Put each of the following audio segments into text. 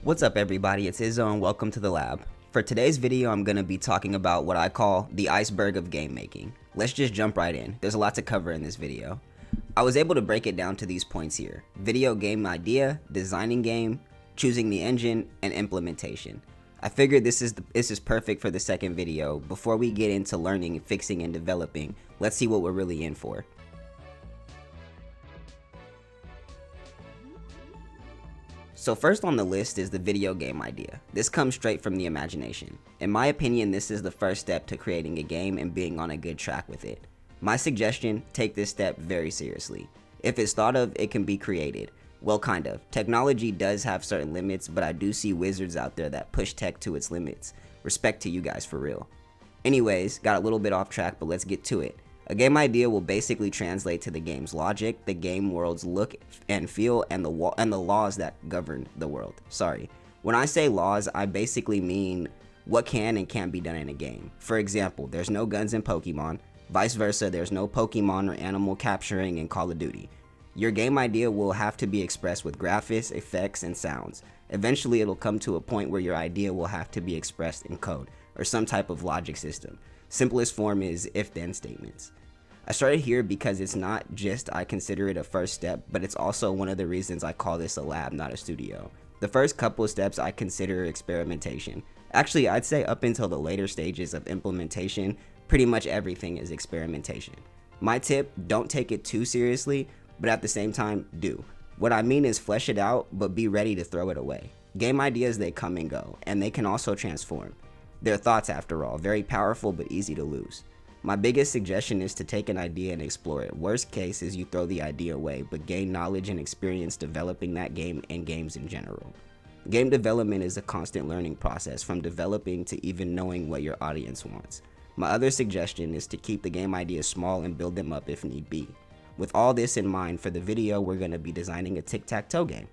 What's up everybody, it's Izzo and welcome to the lab. For today's video I'm going to be talking about what I call the iceberg of game making. Let's just jump right in, there's a lot to cover in this video. I was able to break it down to these points here: video game idea, designing game, choosing the engine, and implementation. I figured this is perfect for the second video. Before we get into learning, fixing, and developing, let's see what we're really in for. So first on the list is the video game idea. This comes straight from the imagination. In my opinion, this is the first step to creating a game and being on a good track with it. My suggestion, take this step very seriously. If it's thought of, it can be created. Well, kind of. Technology does have certain limits, but I do see wizards out there that push tech to its limits. Respect to you guys for real. Anyways, got a little bit off track, but let's get to it. A game idea will basically translate to the game's logic, the game world's look and feel, and the laws that govern the world. Sorry. When I say laws, I basically mean what can and can't be done in a game. For example, there's no guns in Pokemon. Vice versa, there's no Pokemon or animal capturing in Call of Duty. Your game idea will have to be expressed with graphics, effects, and sounds. Eventually, it'll come to a point where your idea will have to be expressed in code or some type of logic system. Simplest form is if-then statements. I started here because it's not just I consider it a first step, but it's also one of the reasons I call this a lab, not a studio. The first couple of steps I consider experimentation. Actually, I'd say up until the later stages of implementation, pretty much everything is experimentation. My tip, don't take it too seriously, but at the same time, do. What I mean is flesh it out, but be ready to throw it away. Game ideas, they come and go, and they can also transform. They're thoughts after all, very powerful but easy to lose. My biggest suggestion is to take an idea and explore it. Worst case is you throw the idea away, but gain knowledge and experience developing that game and games in general. Game development is a constant learning process, from developing to even knowing what your audience wants. My other suggestion is to keep the game ideas small and build them up if need be. With all this in mind, for the video we're going to be designing a tic-tac-toe game.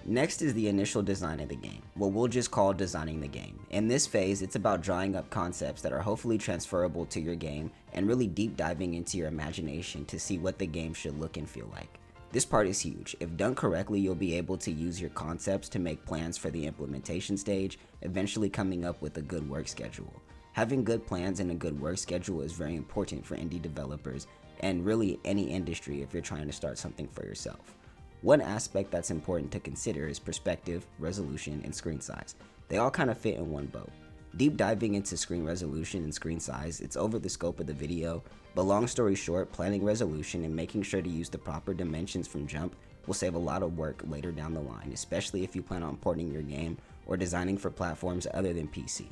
Next is the initial design of the game, what we'll just call designing the game. In this phase, it's about drawing up concepts that are hopefully transferable to your game and really deep diving into your imagination to see what the game should look and feel like. This part is huge. If done correctly, you'll be able to use your concepts to make plans for the implementation stage, eventually coming up with a good work schedule. Having good plans and a good work schedule is very important for indie developers and really any industry if you're trying to start something for yourself. One aspect that's important to consider is perspective, resolution, and screen size. They all kind of fit in one boat. Deep diving into screen resolution and screen size, it's over the scope of the video, but long story short, planning resolution and making sure to use the proper dimensions from jump will save a lot of work later down the line, especially if you plan on porting your game or designing for platforms other than PC.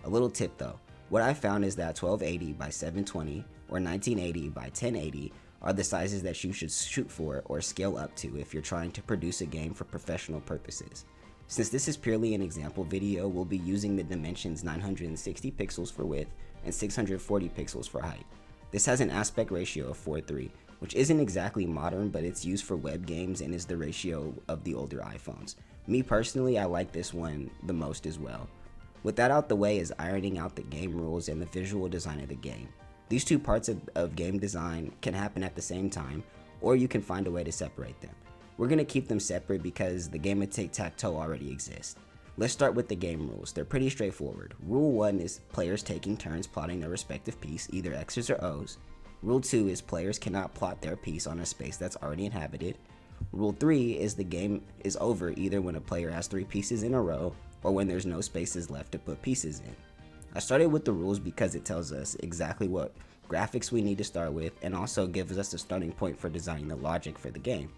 A little tip though, what I found is that 1280 by 720 or 1980 by 1080 are the sizes that you should shoot for or scale up to if you're trying to produce a game for professional purposes. Since this is purely an example video, we'll be using the dimensions 960 pixels for width and 640 pixels for height. This has an aspect ratio of 4:3, which isn't exactly modern, but it's used for web games and is the ratio of the older iPhones. Me personally, I like this one the most as well. With that out the way is ironing out the game rules and the visual design of the game. These two parts of game design can happen at the same time, or you can find a way to separate them. We're going to keep them separate because the game of tic-tac-toe already exists. Let's start with the game rules. They're pretty straightforward. Rule 1 is players taking turns plotting their respective piece, either X's or O's. Rule 2 is players cannot plot their piece on a space that's already inhabited. Rule 3 is the game is over either when a player has 3 pieces in a row or when there's no spaces left to put pieces in. I started with the rules because it tells us exactly what graphics we need to start with and also gives us a starting point for designing the logic for the game.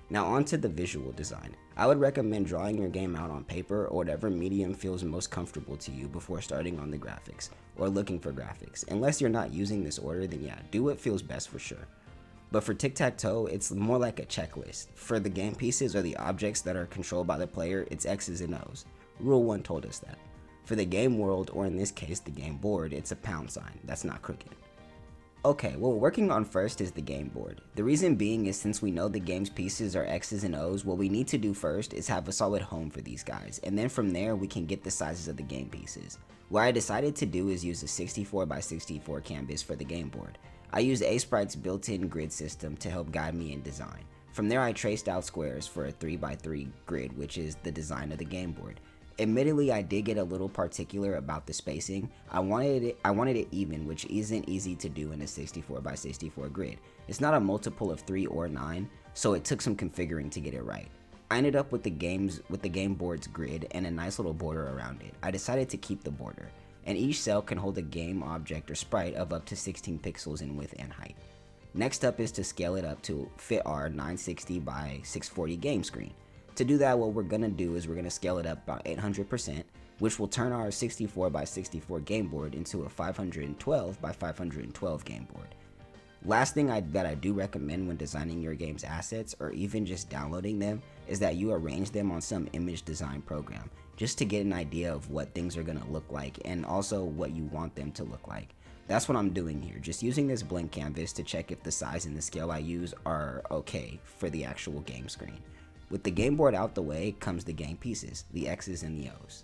Now on to the visual design. I would recommend drawing your game out on paper or whatever medium feels most comfortable to you before starting on the graphics or looking for graphics. Unless you're not using this order, then yeah, do what feels best for sure. But for tic-tac-toe, it's more like a checklist. For the game pieces or the objects that are controlled by the player, it's X's and O's. Rule 1 told us that. For the game world, or in this case the game board, it's a pound sign. That's not crooked. Okay, what we're working on first is the game board. The reason being is since we know the game's pieces are X's and O's, what we need to do first is have a solid home for these guys, and then from there we can get the sizes of the game pieces. What I decided to do is use a 64 by 64 canvas for the game board. I use Sprite's built-in grid system to help guide me in design. From there, I traced out squares for a 3x3 grid, which is the design of the game board. Admittedly, I did get a little particular about the spacing. I wanted it even, which isn't easy to do in a 64x64 grid. It's not a multiple of 3 or 9, so it took some configuring to get it right. I ended up with the game board's grid and a nice little border around it. I decided to keep the border, and each cell can hold a game object or sprite of up to 16 pixels in width and height. Next up is to scale it up to fit our 960 by 640 game screen. To do that, what we're going to do is we're going to scale it up about 800%, which will turn our 64 by 64 game board into a 512 by 512 game board. Last thing that I do recommend when designing your game's assets, or even just downloading them, is that you arrange them on some image design program, just to get an idea of what things are going to look like and also what you want them to look like. That's what I'm doing here, just using this blank canvas to check if the size and the scale I use are okay for the actual game screen. With the game board out the way comes the game pieces, the X's and the O's.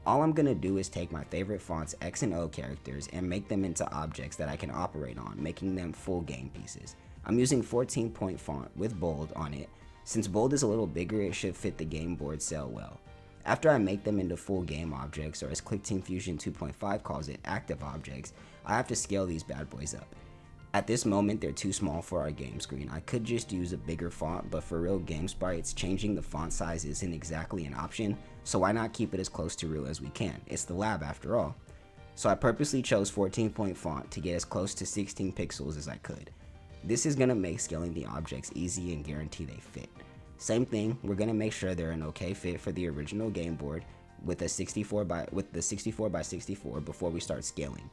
All I'm going to do is take my favorite fonts X and O characters and make them into objects that I can operate on, making them full game pieces. I'm using 14-point font with bold on it. Since bold is a little bigger, it should fit the game board cell well. After I make them into full game objects, or as ClickTeam Fusion 2.5 calls it, active objects, I have to scale these bad boys up. At this moment, they're too small for our game screen. I could just use a bigger font, but for real game sprites, changing the font size isn't exactly an option, so why not keep it as close to real as we can? It's the lab after all. So I purposely chose 14-point font to get as close to 16 pixels as I could. This is going to make scaling the objects easy and guarantee they fit. Same thing, we're going to make sure they're an okay fit for the original game board with the 64 by 64 before we start scaling.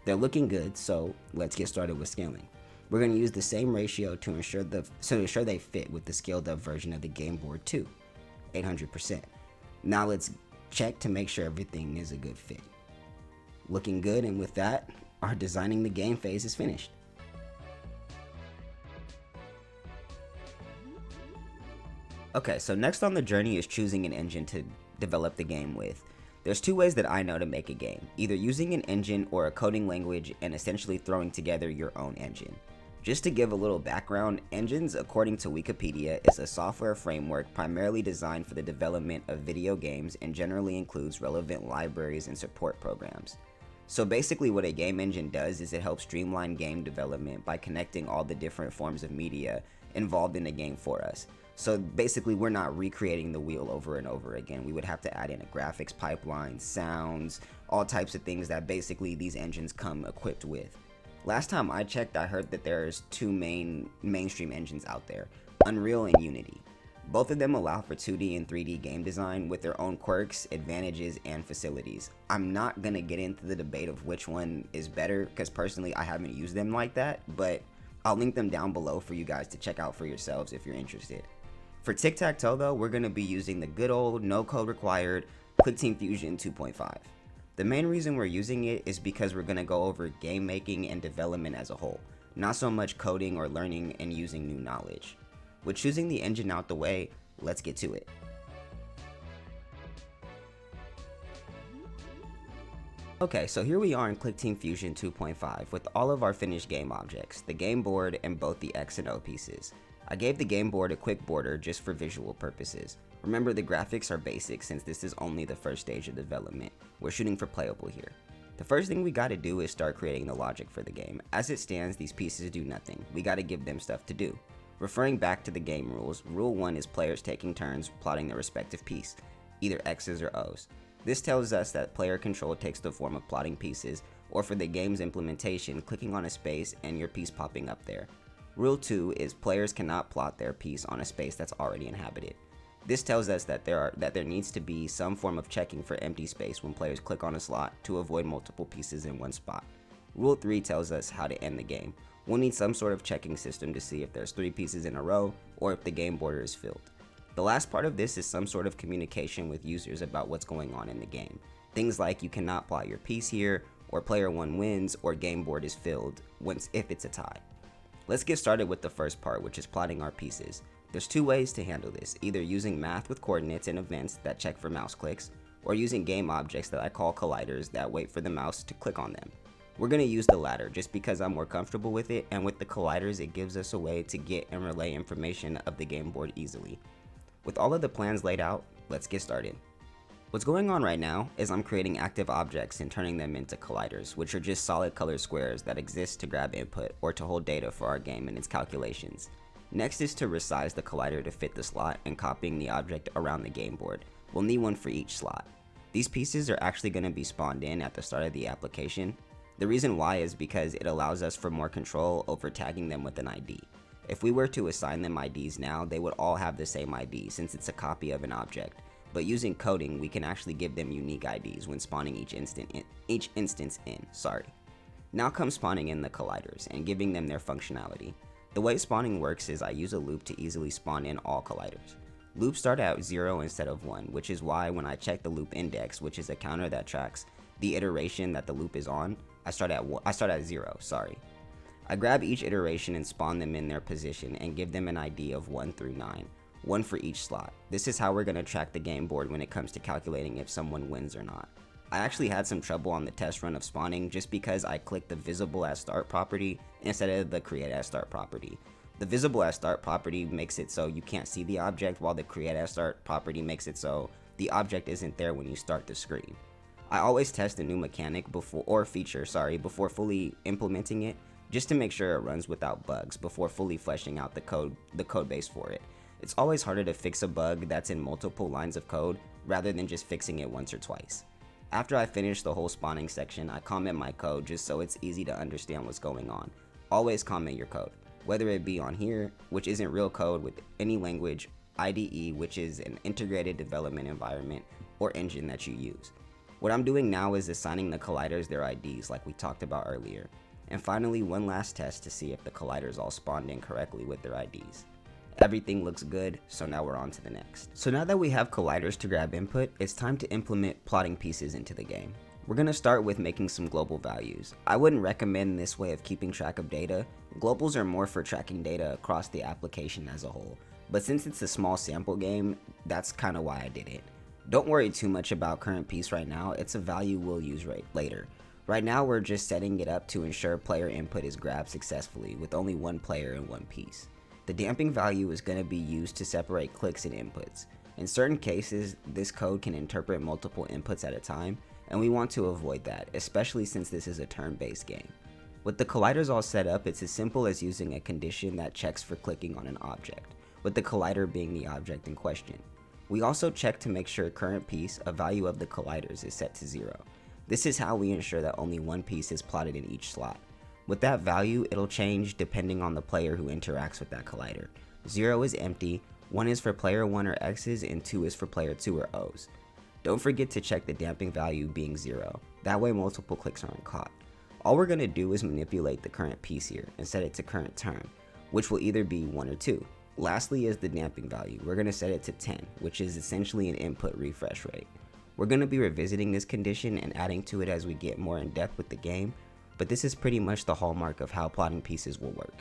They're looking good, so let's get started with scaling. We're going to use the same ratio to ensure they fit with the scaled up version of the game board too, 800%. Now let's check to make sure everything is a good fit. Looking good, and with that, our designing the game phase is finished. Okay, so next on the journey is choosing an engine to develop the game with. There's two ways that I know to make a game, either using an engine or a coding language and essentially throwing together your own engine. Just to give a little background, engines, according to Wikipedia, is a software framework primarily designed for the development of video games and generally includes relevant libraries and support programs. So basically what a game engine does is it helps streamline game development by connecting all the different forms of media involved in the game for us. So basically we're not recreating the wheel over and over again. We would have to add in a graphics pipeline, sounds, all types of things that basically these engines come equipped with. Last time I checked, I heard that there's two mainstream engines out there, Unreal and Unity. Both of them allow for 2D and 3D game design with their own quirks, advantages, and facilities. I'm not gonna get into the debate of which one is better because personally I haven't used them like that, but I'll link them down below for you guys to check out for yourselves if you're interested. For Tic-Tac-Toe though, we're going to be using the good old no code required ClickTeam Fusion 2.5. The main reason we're using it is because we're going to go over game making and development as a whole, not so much coding or learning and using new knowledge. With choosing the engine out the way, let's get to it. Okay, so here we are in ClickTeam Fusion 2.5 with all of our finished game objects, the game board and both the X and O pieces. I gave the game board a quick border just for visual purposes. Remember, the graphics are basic since this is only the first stage of development. We're shooting for playable here. The first thing we gotta do is start creating the logic for the game. As it stands, these pieces do nothing. We gotta give them stuff to do. Referring back to the game rules, rule 1 is players taking turns plotting their respective piece, either X's or O's. This tells us that player control takes the form of plotting pieces, or for the game's implementation, clicking on a space and your piece popping up there. Rule 2 is players cannot plot their piece on a space that's already inhabited. This tells us that there needs to be some form of checking for empty space when players click on a slot to avoid multiple pieces in one spot. Rule 3 tells us how to end the game. We'll need some sort of checking system to see if there's 3 pieces in a row or if the game border is filled. The last part of this is some sort of communication with users about what's going on in the game. Things like you cannot plot your piece here, or player 1 wins, or game board is filled if it's a tie. Let's get started with the first part, which is plotting our pieces. There's 2 ways to handle this, either using math with coordinates and events that check for mouse clicks, or using game objects that I call colliders that wait for the mouse to click on them. We're going to use the latter just because I'm more comfortable with it, and with the colliders it gives us a way to get and relay information of the game board easily. With all of the plans laid out, let's get started. What's going on right now is I'm creating active objects and turning them into colliders, which are just solid color squares that exist to grab input or to hold data for our game and its calculations. Next is to resize the collider to fit the slot and copying the object around the game board. We'll need one for each slot. These pieces are actually going to be spawned in at the start of the application. The reason why is because it allows us for more control over tagging them with an ID. If we were to assign them IDs now, they would all have the same ID since it's a copy of an object. But using coding, we can actually give them unique IDs when spawning each instance in. Now comes spawning in the colliders and giving them their functionality. The way spawning works is I use a loop to easily spawn in all colliders. Loops start at 0 instead of 1, which is why when I check the loop index, which is a counter that tracks the iteration that the loop is on, I start at 0. I grab each iteration and spawn them in their position and give them an ID of 1 through 9. One for each slot. This is how we're going to track the game board when it comes to calculating if someone wins or not. I actually had some trouble on the test run of spawning just because I clicked the visible as start property instead of the create as start property. The visible as start property makes it so you can't see the object, while the create as start property makes it so the object isn't there when you start the screen. I always test a new mechanic before fully implementing it, just to make sure it runs without bugs before fully fleshing out the code base for it. It's always harder to fix a bug that's in multiple lines of code rather than just fixing it once or twice. After I finish the whole spawning section, I comment my code just so it's easy to understand what's going on. Always comment your code, whether it be on here, which isn't real code with any language, IDE, which is an integrated development environment or engine that you use. What I'm doing now is assigning the colliders their IDs like we talked about earlier. And finally, one last test to see if the colliders all spawned in correctly with their IDs. Everything looks good, so now we're on to the next. So now that we have colliders to grab input, it's time to implement plotting pieces into the game. We're going to start with making some global values. I wouldn't recommend this way of keeping track of data. Globals are more for tracking data across the application as a whole, but since it's a small sample game, that's kind of why I did it. Don't worry too much about current piece right now, it's a value we'll use later. Right now we're just setting it up to ensure player input is grabbed successfully with only one player and one piece. The damping value is going to be used to separate clicks and inputs. In certain cases, this code can interpret multiple inputs at a time, and we want to avoid that, especially since this is a turn-based game. With the colliders all set up, it's as simple as using a condition that checks for clicking on an object, with the collider being the object in question. We also check to make sure current piece, a value of the colliders, is set to 0. This is how we ensure that only one piece is plotted in each slot. With that value, it'll change depending on the player who interacts with that collider. 0 is empty, 1 is for player 1 or X's, and 2 is for player 2 or O's. Don't forget to check the damping value being 0, that way multiple clicks aren't caught. All we're going to do is manipulate the current piece here and set it to current turn, which will either be 1 or 2. Lastly is the damping value. We're going to set it to 10, which is essentially an input refresh rate. We're going to be revisiting this condition and adding to it as we get more in depth with the game, but this is pretty much the hallmark of how plotting pieces will work.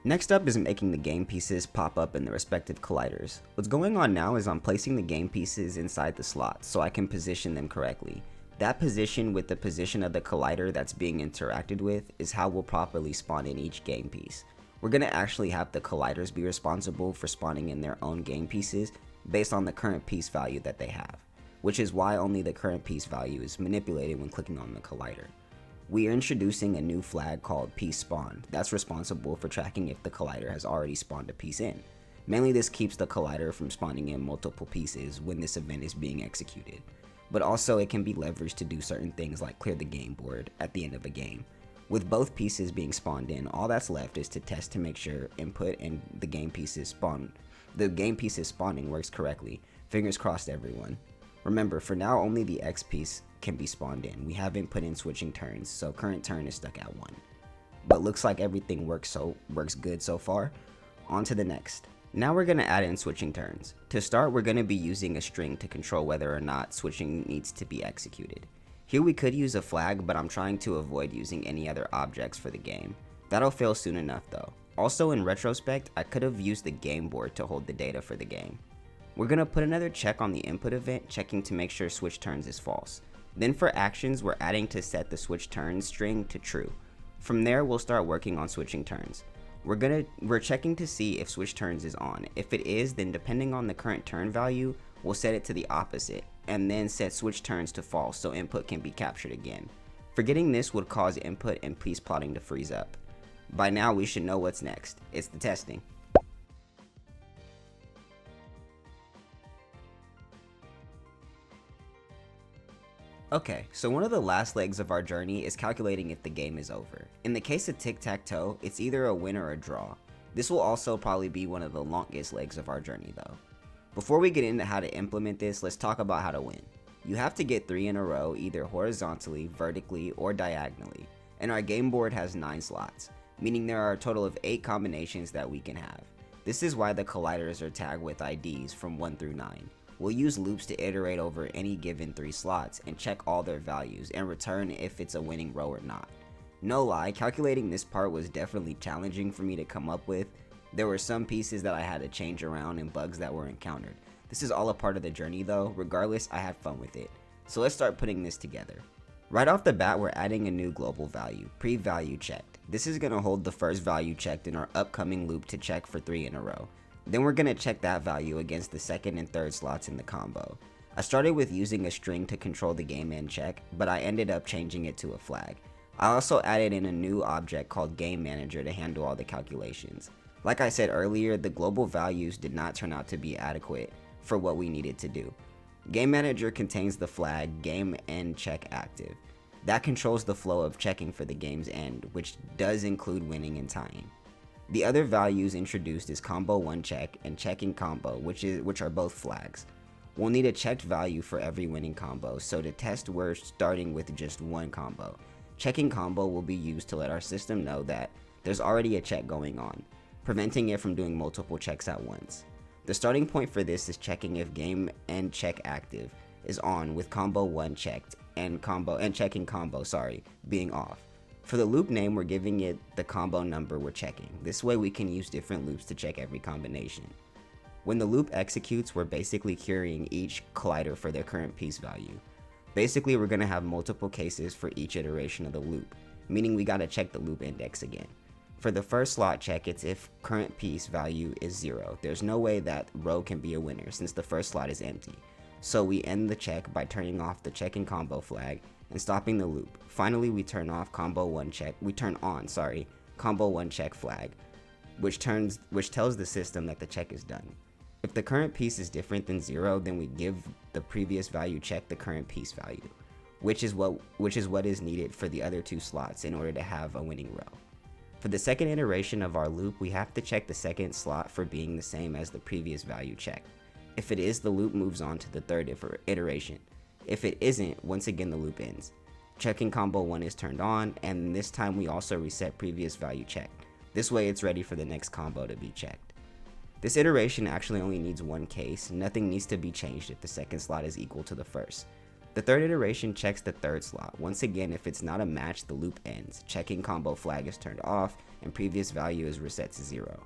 Next up is making the game pieces pop up in the respective colliders. What's going on now is I'm placing the game pieces inside the slots so I can position them correctly. That position with the position of the collider that's being interacted with is how we'll properly spawn in each game piece. We're going to actually have the colliders be responsible for spawning in their own game pieces based on the current piece value that they have, which is why only the current piece value is manipulated when clicking on the collider. We are introducing a new flag called piece spawned that's responsible for tracking if the collider has already spawned a piece in. Mainly this keeps the collider from spawning in multiple pieces when this event is being executed, but also it can be leveraged to do certain things like clear the game board at the end of a game. With both pieces being spawned in, all that's left is to test to make sure input and the game pieces spawning works correctly. Fingers crossed, everyone. Remember, for now only the X piece can be spawned in. We haven't put in switching turns, so current turn is stuck at 1. But looks like everything works good so far. On to the next. Now we're going to add in switching turns. To start, we're going to be using a string to control whether or not switching needs to be executed. Here we could use a flag, but I'm trying to avoid using any other objects for the game. That'll fail soon enough though. Also, in retrospect, I could have used the game board to hold the data for the game. We're going to put another check on the input event, checking to make sure switch turns is false. Then for actions, we're adding to set the switch turns string to true. From there, we'll start working on switching turns. We're checking to see if switch turns is on. If it is, then depending on the current turn value, we'll set it to the opposite, and then set switch turns to false so input can be captured again. Forgetting this would cause input and piece plotting to freeze up. By now we should know what's next. It's the testing. Okay, so one of the last legs of our journey is calculating if the game is over. In the case of Tic-Tac-Toe, it's either a win or a draw. This will also probably be one of the longest legs of our journey though. Before we get into how to implement this, let's talk about how to win. You have to get 3 in a row either horizontally, vertically, or diagonally, and our game board has 9 slots, meaning there are a total of 8 combinations that we can have. This is why the colliders are tagged with IDs from 1 through 9. We'll use loops to iterate over any given 3 slots and check all their values and return if it's a winning row or not. No lie, calculating this part was definitely challenging for me to come up with. There were some pieces that I had to change around and bugs that were encountered. This is all a part of the journey though. Regardless, I had fun with it. So let's start putting this together. Right off the bat, we're adding a new global value, pre-value checked. This is going to hold the first value checked in our upcoming loop to check for 3 in a row. Then we're going to check that value against the second and third slots in the combo. I started with using a string to control the game end check, but I ended up changing it to a flag. I also added in a new object called Game Manager to handle all the calculations. Like I said earlier, the global values did not turn out to be adequate for what we needed to do. Game Manager contains the flag Game End Check Active. That controls the flow of checking for the game's end, which does include winning and tying. The other values introduced is combo 1 check and checking combo, which are both flags. We'll need a checked value for every winning combo, so to test we're starting with just 1 combo. Checking combo will be used to let our system know that there's already a check going on, preventing it from doing multiple checks at once. The starting point for this is checking if game end check active is on with combo 1 checked and checking combo being off. For the loop name, we're giving it the combo number we're checking. This way we can use different loops to check every combination. When the loop executes, we're basically querying each collider for their current piece value. Basically, we're going to have multiple cases for each iteration of the loop, meaning we got to check the loop index again. For the first slot check, it's if current piece value is 0. There's no way that row can be a winner since the first slot is empty. So we end the check by turning off the checking combo flag and stopping the loop. Finally, we turn on combo 1 check flag, which tells the system that the check is done. If the current piece is different than 0, then we give the previous value check the current piece value, which is what is needed for the other 2 slots in order to have a winning row. For the second iteration of our loop, we have to check the second slot for being the same as the previous value checked. If it is, the loop moves on to the third iteration. If it isn't, once again the loop ends. Checking combo 1 is turned on, and this time we also reset previous value checked. This way it's ready for the next combo to be checked. This iteration actually only needs 1 case. Nothing needs to be changed if the second slot is equal to the first. The third iteration checks the third slot. Once again, if it's not a match, the loop ends. Checking combo flag is turned off, and previous value is reset to 0.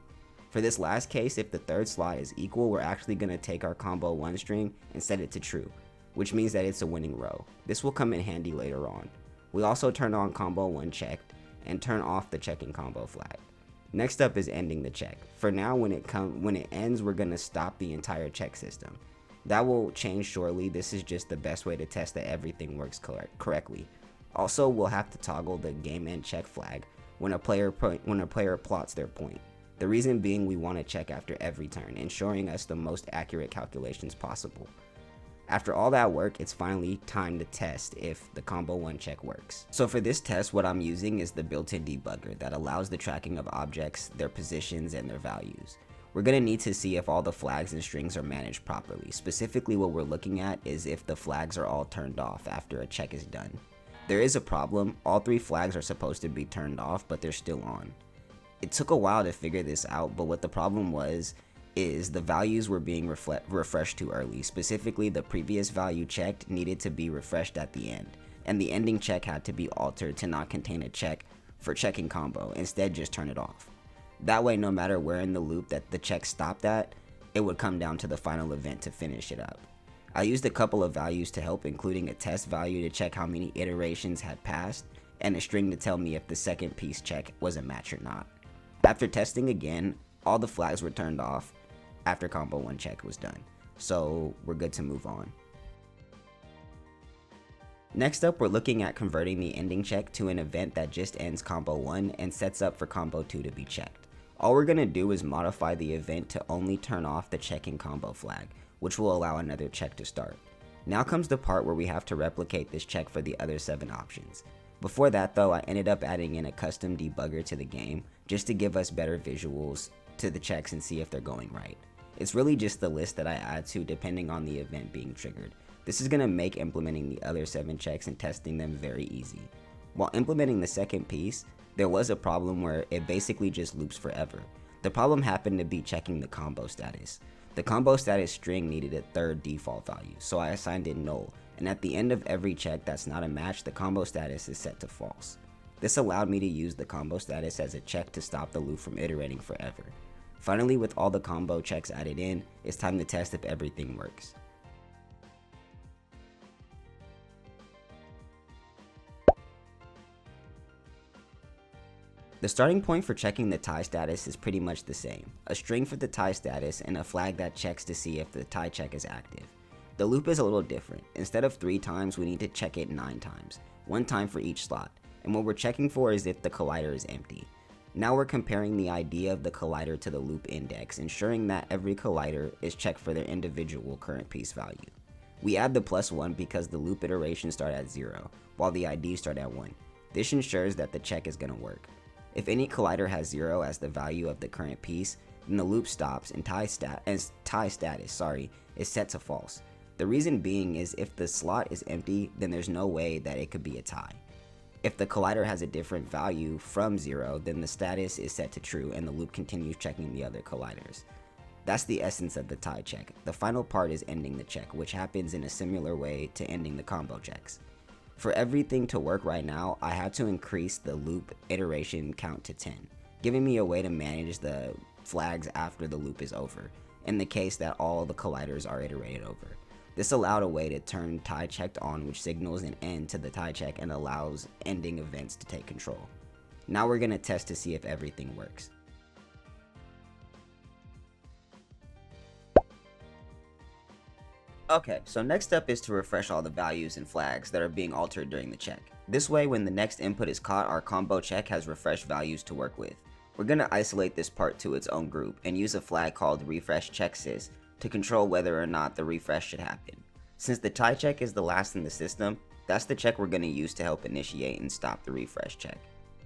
For this last case, if the third slot is equal, we're actually going to take our combo 1 string and set it to true, which means that it's a winning row. This will come in handy later on. We also turn on combo 1 checked and turn off the checking combo flag. Next up is ending the check. For now, when it ends, we're going to stop the entire check system. That will change shortly. This is just the best way to test that everything works correctly. Also, we'll have to toggle the game end check flag when a player plots their point. The reason being, we want to check after every turn, ensuring us the most accurate calculations possible. After all that work, it's finally time to test if the combo 1 check works. So for this test, what I'm using is the built-in debugger that allows the tracking of objects, their positions, and their values. We're going to need to see if all the flags and strings are managed properly. Specifically, what we're looking at is if the flags are all turned off after a check is done. There is a problem. All 3 flags are supposed to be turned off, but they're still on. It took a while to figure this out, but what the problem is the values were being refreshed too early. Specifically, the previous value checked needed to be refreshed at the end, and the ending check had to be altered to not contain a check for checking combo, instead just turn it off. That way, no matter where in the loop that the check stopped at, it would come down to the final event to finish it up. I used a couple of values to help, including a test value to check how many iterations had passed, and a string to tell me if the second piece check was a match or not. After testing again, all the flags were turned off after combo 1 check was done, so we're good to move on. Next up, we're looking at converting the ending check to an event that just ends combo 1 and sets up for combo 2 to be checked. All we're going to do is modify the event to only turn off the checking combo flag, which will allow another check to start. Now comes the part where we have to replicate this check for the other 7 options. Before that though, I ended up adding in a custom debugger to the game just to give us better visuals to the checks and see if they're going right. It's really just the list that I add to depending on the event being triggered. This is going to make implementing the other 7 checks and testing them very easy. While implementing the second piece, there was a problem where it basically just loops forever. The problem happened to be checking the combo status. The combo status string needed a third default value, so I assigned it null, and at the end of every check that's not a match, the combo status is set to false. This allowed me to use the combo status as a check to stop the loop from iterating forever. Finally, with all the combo checks added in, it's time to test if everything works. The starting point for checking the tie status is pretty much the same, a string for the tie status and a flag that checks to see if the tie check is active. The loop is a little different. Instead of 3 times, we need to check it 9 times, 1 time for each slot, and what we're checking for is if the collider is empty. Now we're comparing the ID of the collider to the loop index, ensuring that every collider is checked for their individual current piece value. We add the +1 because the loop iterations start at 0, while the IDs start at 1. This ensures that the check is going to work. If any collider has 0 as the value of the current piece, then the loop stops and tie status is set to false. The reason being is if the slot is empty, then there's no way that it could be a tie. If the collider has a different value from 0, then the status is set to true and the loop continues checking the other colliders. That's the essence of the tie check. The final part is ending the check, which happens in a similar way to ending the combo checks. For everything to work right now, I had to increase the loop iteration count to 10, giving me a way to manage the flags after the loop is over, in the case that all the colliders are iterated over. This allowed a way to turn tie checked on, which signals an end to the tie check and allows ending events to take control. Now we're going to test to see if everything works. Okay, so next up is to refresh all the values and flags that are being altered during the check. This way, when the next input is caught, our combo check has refreshed values to work with. We're going to isolate this part to its own group and use a flag called refresh check sys to control whether or not the refresh should happen. Since the tie check is the last in the system, that's the check we're going to use to help initiate and stop the refresh check.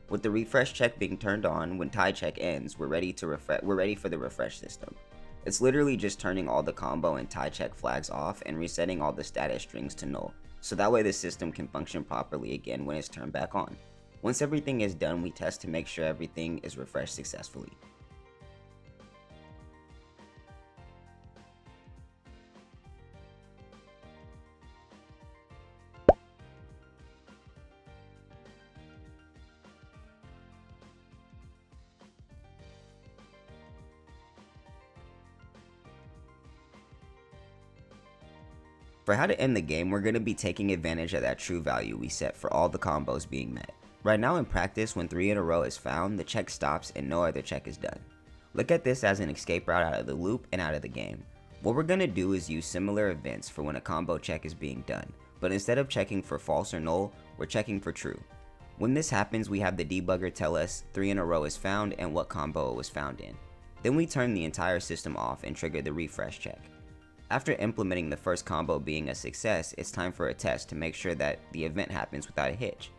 With the refresh check being turned on, when tie check ends, we're ready for the refresh system. It's literally just turning all the combo and tie check flags off and resetting all the status strings to null, so that way the system can function properly again when it's turned back on. Once everything is done, we test to make sure everything is refreshed successfully. For how to end the game, we're going to be taking advantage of that true value we set for all the combos being met. Right now in practice, when 3 in a row is found, the check stops and no other check is done. Look at this as an escape route out of the loop and out of the game. What we're going to do is use similar events for when a combo check is being done, but instead of checking for false or null, we're checking for true. When this happens, we have the debugger tell us 3 in a row is found and what combo it was found in. Then we turn the entire system off and trigger the refresh check. After implementing the first combo being a success, it's time for a test to make sure that the event happens without a hitch.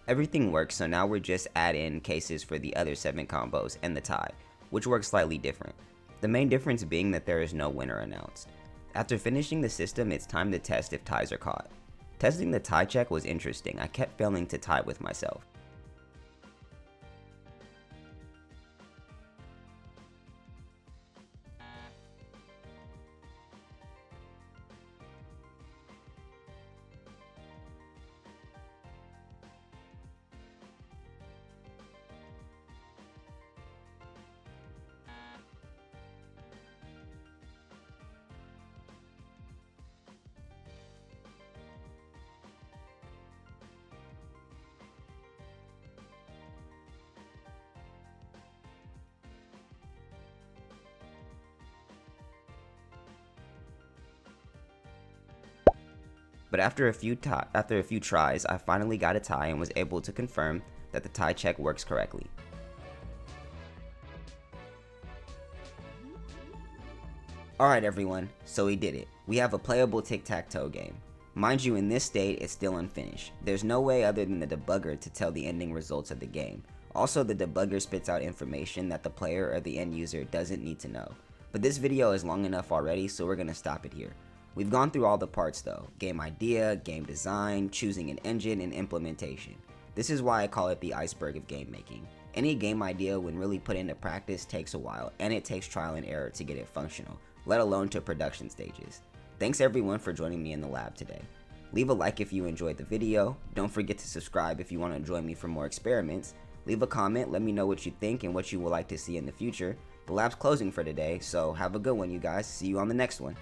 Everything works, so now we're just add in cases for the other 7 combos and the tie, which works slightly different. The main difference being that there is no winner announced. After finishing the system, it's time to test if ties are caught. Testing the tie check was interesting. I kept failing to tie with myself. But after a few tries, I finally got a tie and was able to confirm that the tie check works correctly. Alright everyone, so we did it. We have a playable tic-tac-toe game. Mind you, in this state, it's still unfinished. There's no way other than the debugger to tell the ending results of the game. Also, the debugger spits out information that the player or the end user doesn't need to know. But this video is long enough already, so we're gonna stop it here. We've gone through all the parts though: game idea, game design, choosing an engine, and implementation. This is why I call it the iceberg of game making. Any game idea, when really put into practice, takes a while, and it takes trial and error to get it functional, let alone to production stages. Thanks everyone for joining me in the lab today. Leave a like if you enjoyed the video, don't forget to subscribe if you want to join me for more experiments, leave a comment, let me know what you think and what you would like to see in the future. The lab's closing for today, so have a good one you guys, see you on the next one.